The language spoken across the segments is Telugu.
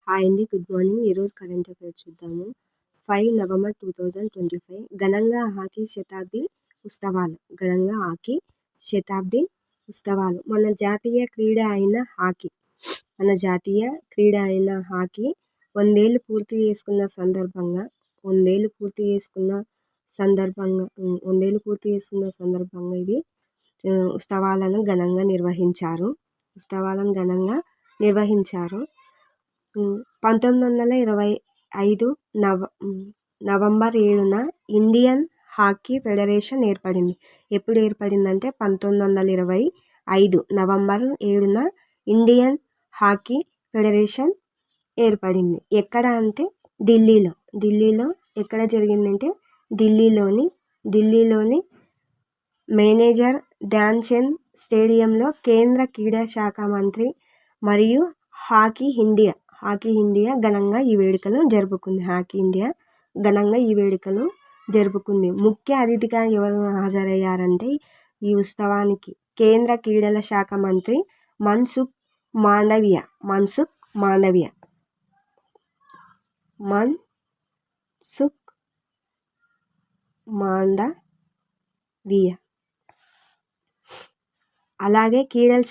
హాయ్ అండి. Good morning. ఈరోజు కరెంట్ అఫైర్స్ చూద్దాము. 5 నవంబర్ 2025 ఘనంగా హాకీ శతాబ్ది ఉత్సవాలు. మన జాతీయ క్రీడ అయిన హాకీ 100 ఏళ్లు పూర్తి చేసుకున్న సందర్భంగా 100 ఏళ్లు పూర్తి చేసుకున్న సందర్భంగా ఇది ఉత్సవాలను ఘనంగా నిర్వహించారు. 1925 నవంబర్ 7న ఇండియన్ హాకీ ఫెడరేషన్ ఏర్పడింది. ఎప్పుడు ఏర్పడిందంటే 1925 నవంబర్ 7న ఇండియన్ హాకీ ఫెడరేషన్ ఏర్పడింది. ఎక్కడ అంటే ఢిల్లీలో ఎక్కడ జరిగిందంటే ఢిల్లీలోని మేనేజర్ ధ్యాన్ చంద్ స్టేడియంలో కేంద్ర క్రీడా శాఖ మంత్రి మరియు హాకీ ఇండియా ఘనంగా ఈ వేడుకలు జరుపుకుంది. ముఖ్య అతిథిగా ఎవరు హాజరయ్యారంటే ఈ ఉత్సవానికి కేంద్ర క్రీడల శాఖ మంత్రి మన్సుఖ్ మాండవీయ అలాగే క్రీడల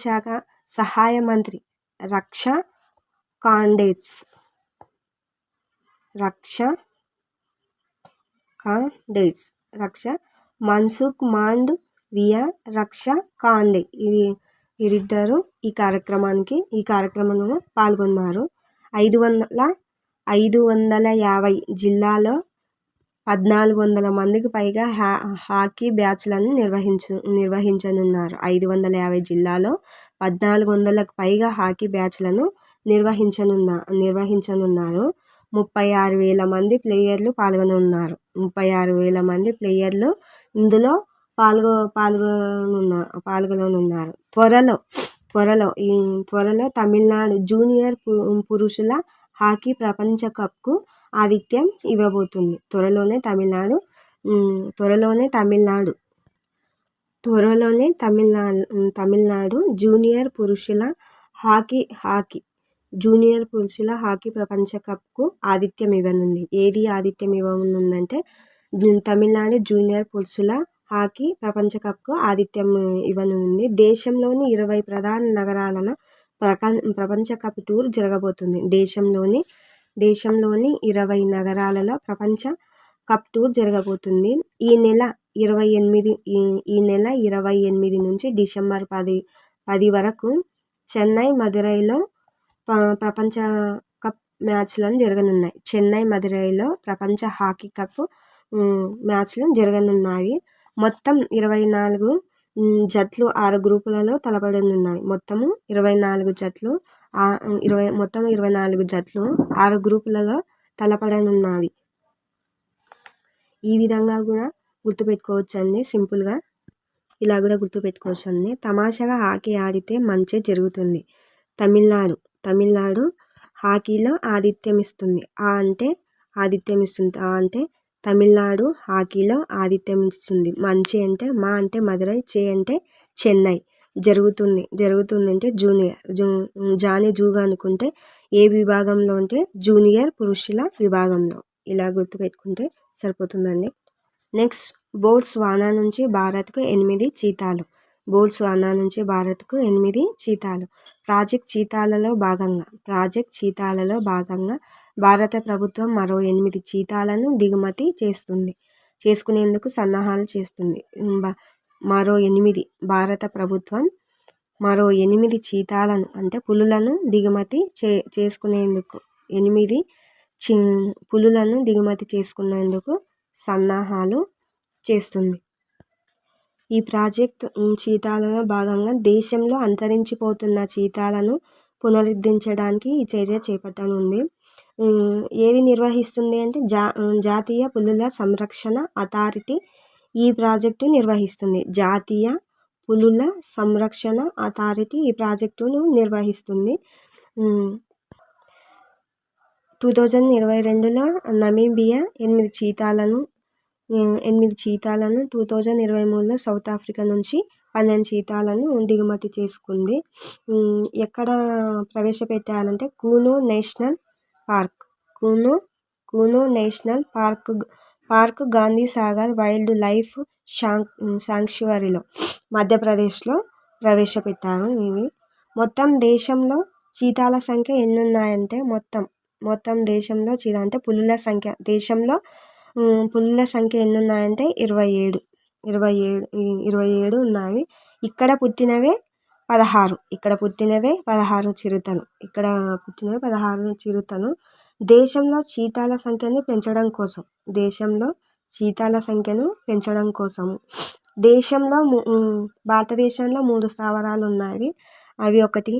శాఖ సహాయ మంత్రి రక్ష కాండేజ్ మన్సుఖ్ మాండవీయ, రక్ష కాండే వీరిద్దరూ ఈ కార్యక్రమంలో పాల్గొన్నారు. 550 జిల్లాల్లో 1400 మందికి పైగా హాకీ బ్యాచ్లను నిర్వహించనున్నారు. 550 జిల్లాల్లో 1400లకు పైగా హాకీ బ్యాచ్లను నిర్వహించనున్నారు. 36,000 మంది ప్లేయర్లు పాల్గొనున్నారు. ఇందులో పాల్గొననున్నారు. త్వరలో తమిళనాడు జూనియర్ పురుషుల హాకీ ప్రపంచ కప్కు ఆతిథ్యం ఇవ్వబోతుంది. త్వరలోనే తమిళనాడు జూనియర్ పురుషుల హాకీ ప్రపంచ కప్కు ఆతిథ్యం ఇవ్వనుంది. ఏది ఆతిథ్యం ఇవ్వనుందంటే తమిళనాడు జూనియర్ పురుషుల హాకీ ప్రపంచ కప్కు ఆతిథ్యం ఇవ్వనుంది. దేశంలోని 20 ప్రధాన నగరాలలో ప్రపంచ కప్ టూర్ జరగబోతుంది. దేశంలోని 20 నగరాలలో ప్రపంచ కప్ టూర్ జరగబోతుంది. ఈ నెల 28 నుంచి డిసెంబర్ 10 వరకు చెన్నై, మదురైలో ప్రపంచ కప్ మ్యాచ్లు జరగనున్నాయి. మదురైలో ప్రపంచ హాకీ కప్ మ్యాచ్లు జరగనున్నాయి. మొత్తం 24 జట్లు 6 గ్రూపులలో తలపడనున్నాయి. మొత్తం 24 జట్లు 6 గ్రూపులలో తలపడనున్నవి. ఈ విధంగా కూడా గుర్తుపెట్టుకోవచ్చండి. సింపుల్గా ఇలా కూడా గుర్తుపెట్టుకోవచ్చండి. తమాషాగా హాకీ ఆడితే మంచే జరుగుతుంది. తమిళనాడు హాకీలో ఆతిథ్యం ఇస్తుంది. తమిళనాడు హాకీలో ఆతిథ్యం ఇస్తుంది. మంచి అంటే మా అంటే మదురై, చే అంటే చెన్నై. జరుగుతుంది అంటే జూనియర్, జూగా అనుకుంటే ఏ విభాగంలో అంటే జూనియర్ పురుషుల విభాగంలో. ఇలా గుర్తుపెట్టుకుంటే సరిపోతుందండి. నెక్స్ట్, బోట్స్వానా నుంచి భారత్కు 8 చీతాలు. ప్రాజెక్ట్ చీతాలలో భాగంగా భారత ప్రభుత్వం మరో 8 చీతాలను దిగుమతి చేసుకునేందుకు సన్నాహాలు చేస్తుంది. భారత ప్రభుత్వం మరో 8 చీతాలను అంటే పులులను దిగుమతి చేసుకునేందుకు 8 పులులను దిగుమతి చేసుకునేందుకు సన్నాహాలు చేస్తుంది. ఈ ప్రాజెక్ట్ చీతాలలో భాగంగా దేశంలో అంతరించిపోతున్న చీతాలను పునరుద్ధరించడానికి ఈ చర్య చేపట్టనుంది. ఏది నిర్వహిస్తుంది అంటే జాతీయ పులుల సంరక్షణ అథారిటీ ఈ ప్రాజెక్టు నిర్వహిస్తుంది. జాతీయ పులుల సంరక్షణ అథారిటీ ఈ ప్రాజెక్టును నిర్వహిస్తుంది. 2022లో నమీబియా 8 చీతాలను 2023లో సౌత్ ఆఫ్రికా నుంచి 12 చీతాలను దిగుమతి చేసుకుంది. ఎక్కడ ప్రవేశపెట్టారంటే Kuno national park. Kuno national park Gandhi Sagar wildlife శాంక్చురీలో మధ్యప్రదేశ్లో ప్రవేశపెట్టారు. ఇవి మొత్తం దేశంలో చీతాల సంఖ్య ఎన్నున్నాయంటే మొత్తం దేశంలో అంటే పులుల సంఖ్య దేశంలో పులుల సంఖ్య ఎన్నున్నాయంటే 27 ఉన్నాయి. ఇక్కడ పుట్టినవే 16 చిరుతలు. దేశంలో చీతాల సంఖ్యను పెంచడం కోసం భారతదేశంలో 3 స్థావరాలు ఉన్నాయి. అవి ఒకటి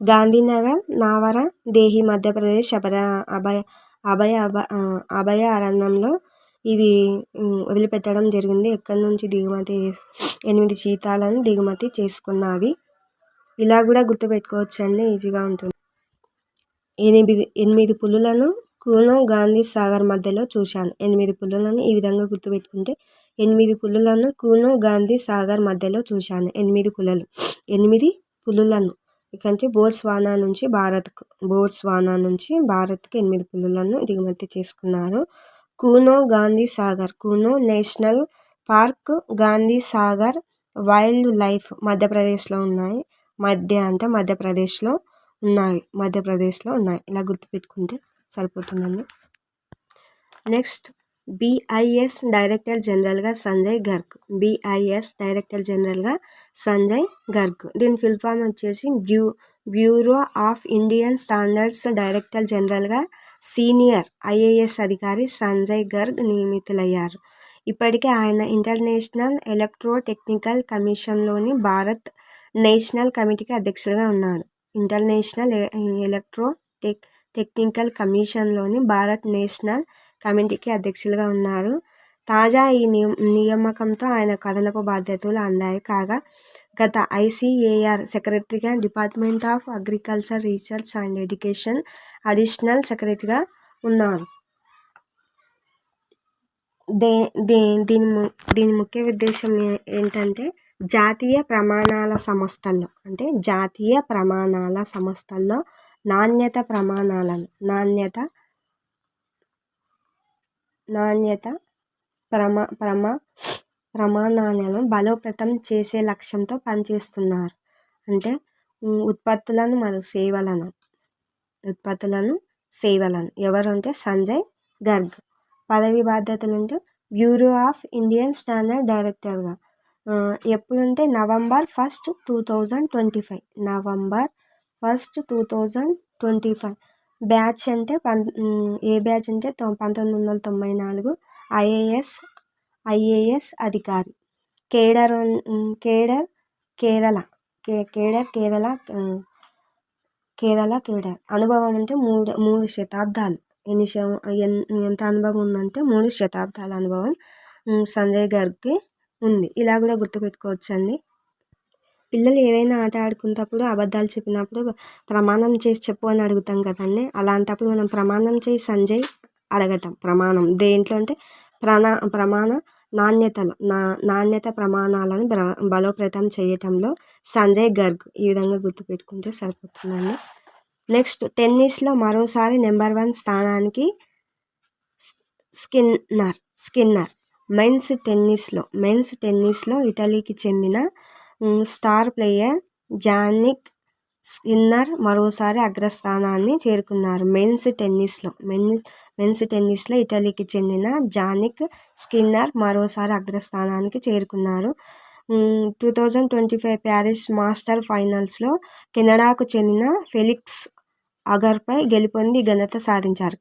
గాంధీనగర్, నావరా దేహి మధ్యప్రదేశ్ అభయ అరణ్యంలో ఇవి వదిలిపెట్టడం జరిగింది. ఎక్కడి నుంచి 8 చీతాలను దిగుమతి చేసుకున్నవి. ఇలా కూడా గుర్తుపెట్టుకోవచ్చండి, ఈజీగా ఉంటుంది. 8 పులులను కూనో గాంధీ సాగర్ మధ్యలో చూశాను. 8 పులులను ఈ విధంగా గుర్తుపెట్టుకుంటే 8 పులులను కూనో గాంధీ సాగర్ మధ్యలో చూశాను. 8 పులులను ఇక్కడి బోట్స్వానా నుంచి భారత్కు 8 పులులను దిగుమతి చేసుకున్నారు. Kuno national park, Gandhi Sagar wild life మధ్యప్రదేశ్లో ఉన్నాయి. మధ్యప్రదేశ్లో ఉన్నాయి. ఇలా గుర్తుపెట్టుకుంటే సరిపోతుందండి. నెక్స్ట్ BIS డైరెక్టర్ జనరల్గా సంజయ్ గర్గ్. దీని ఫుల్ ఫామ్ వచ్చేసి bureau of Indian standards director జనరల్గా సీనియర్ IAS అధికారి సంజయ్ గర్గ్ నియమితులయ్యారు. ఇప్పటికే ఆయన ఇంటర్నేషనల్ ఎలక్ట్రో టెక్నికల్ కమిషన్లోని భారత్ నేషనల్ కమిటీకి అధ్యక్షులుగా ఉన్నాడు. ఇంటర్నేషనల్ ఎలక్ట్రో టెక్నికల్ కమిషన్లోని భారత్ నేషనల్ కమిటీకి అధ్యక్షులుగా ఉన్నారు. తాజా ఈ నియామకంతో ఆయన అదనపు బాధ్యతలు అందాయి. కాగా గత ICAR సెక్రటరీగా, department of agriculture research and education additional సెక్రటరీగా ఉన్నారు. దీని ముఖ్య ఉద్దేశం ఏంటంటే జాతీయ ప్రమాణాల సంస్థల్లో నాణ్యత ప్రమాణాలను బలోపేతం చేసే లక్ష్యంతో పనిచేస్తున్నారు. అంటే ఉత్పత్తులను మరియు సేవలను ఎవరు అంటే సంజయ్ గర్గ్. పదవి బాధ్యతలు అంటే బ్యూరో ఆఫ్ ఇండియన్ స్టాండర్డ్ డైరెక్టర్గా ఎప్పుడంటే November 1, 2025 బ్యాచ్ అంటే ఏ బ్యాచ్ అంటే 1994 IAS అధికారి. కేడర్ అనుభవం అంటే 3 శతాబ్దాలు. ఎంత అనుభవం ఉందంటే 3 శతాబ్దాల అనుభవం సంజయ్ గర్గ్కి ఉంది. ఇలా కూడా గుర్తుపెట్టుకోవచ్చండి. పిల్లలు ఏదైనా ఆట ఆడుకునేటప్పుడు అబద్ధాలు చెప్పినప్పుడు ప్రమాణం చేసి చెప్పు అని అడుగుతాం కదండి. అలాంటప్పుడు మనం ప్రమాణం చేసి సంజయ్ అడగటం. ప్రమాణం దేంట్లో అంటే నాణ్యత ప్రమాణాలను బలోపేతం చేయటంలో సంజయ్ గర్గ్. ఈ విధంగా గుర్తుపెట్టుకుంటే సరిపోతుందండి. నెక్స్ట్ టెన్నిస్లో మరోసారి నెంబర్ 1 స్థానానికి స్కిన్నర్. మెన్స్ టెన్నిస్లో ఇటలీకి చెందిన స్టార్ ప్లేయర్ జానిక్ స్కిన్నర్ మరోసారి అగ్రస్థానాన్ని చేరుకున్నారు. మెన్స్ టెన్నిస్లో ఇటలీకి చెందిన జానిక్ స్కిన్నర్ మరోసారి అగ్రస్థానానికి చేరుకున్నారు. 2025 ప్యారిస్ మాస్టర్ ఫైనల్స్లో కెనడాకు చెందిన ఫెలిక్స్ అగర్పై గెలుపొంది ఘనత సాధించారు.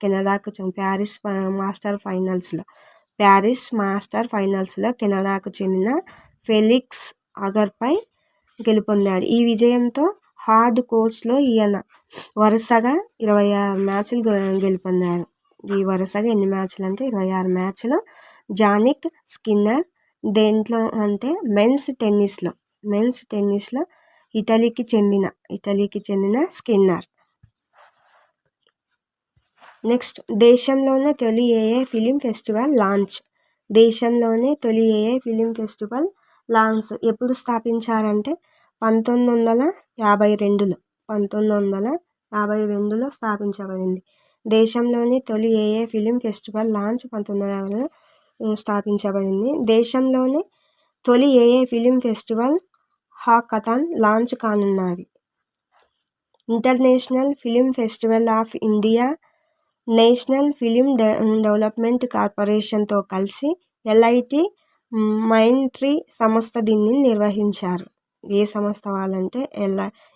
ప్యారిస్ మాస్టర్ ఫైనల్స్లో కెనడాకు చెందిన ఫెలిక్స్ అగర్పై గెలుపొందాడు. ఈ విజయంతో హార్డ్ కోర్స్లో ఈయన వరుసగా 26 మ్యాచ్లు గెలుపొందారు. ఈ వరుసగా ఎన్ని మ్యాచ్లు అంటే 26 మ్యాచ్లు. జానిక్ స్కిన్నర్ దేంట్లో అంటే మెన్స్ టెన్నిస్లో ఇటలీకి చెందిన స్కిన్నర్. నెక్స్ట్ దేశంలోనే తొలి AA ఫిలిం ఫెస్టివల్ లాన్స్ ఎప్పుడు స్థాపించారంటే 1952లో 1952లో స్థాపించబడింది. దేశంలోని తొలి ఏఏ ఫిలిం ఫెస్టివల్ లాన్స్ 1950లో స్థాపించబడింది. దేశంలోని తొలి AI film festival hackathon launch కానున్నవి. International film festival of India national film development కార్పొరేషన్తో కలిసి ఎల్ఐటి మైంట్రీ సంస్థ దీన్ని నిర్వహించారు. ఏ సంస్థ వాళ్ళంటే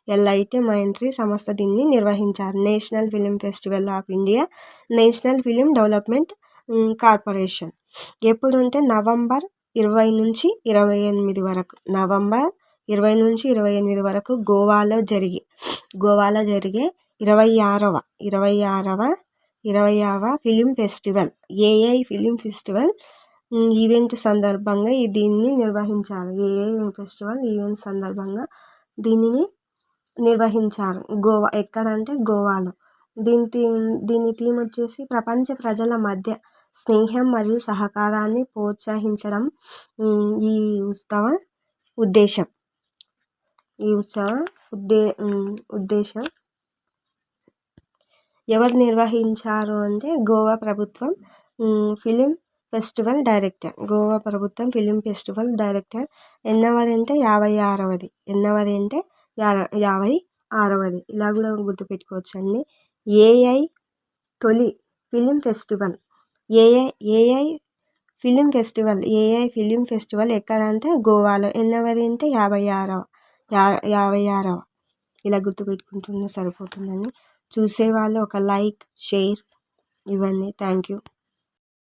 ఎల్ఐటి మైంట్రీ సంస్థ దీన్ని నిర్వహించారు. National film festival of India national film development corporation ఎప్పుడంటే నవంబర్ 20 నుంచి 28 వరకు నవంబర్ 20 నుంచి 28 వరకు గోవాలో జరిగే 26వ film festival AI film festival event సందర్భంగా దీన్ని నిర్వహించారు. ఏఐ ఫెస్టివల్ ఈవెంట్ సందర్భంగా దీనిని నిర్వహించారు. గోవా ఎక్కడంటే గోవాలో. దీని థీమ్ వచ్చేసి ప్రపంచ ప్రజల మధ్య స్నేహం మరియు సహకారాన్ని ప్రోత్సహించడం ఈ ఉత్సవ ఉద్దేశం. ఎవరు నిర్వహించారు అంటే గోవా ప్రభుత్వం ఫిలిం ఫెస్టివల్ డైరెక్టర్. ఎన్నవది అంటే 56వది. ఇలా కూడా గుర్తుపెట్టుకోవచ్చు అండి. ఏఐ తొలి film festival AI film festival ఎక్కడంటే గోవాలో. ఎన్నవది అంటే 56వ. ఇలా గుర్తుపెట్టుకుంటున్నా సరిపోతుందండి. చూసేవాళ్ళు ఒక లైక్, షేర్ ఇవ్వండి. Thank you.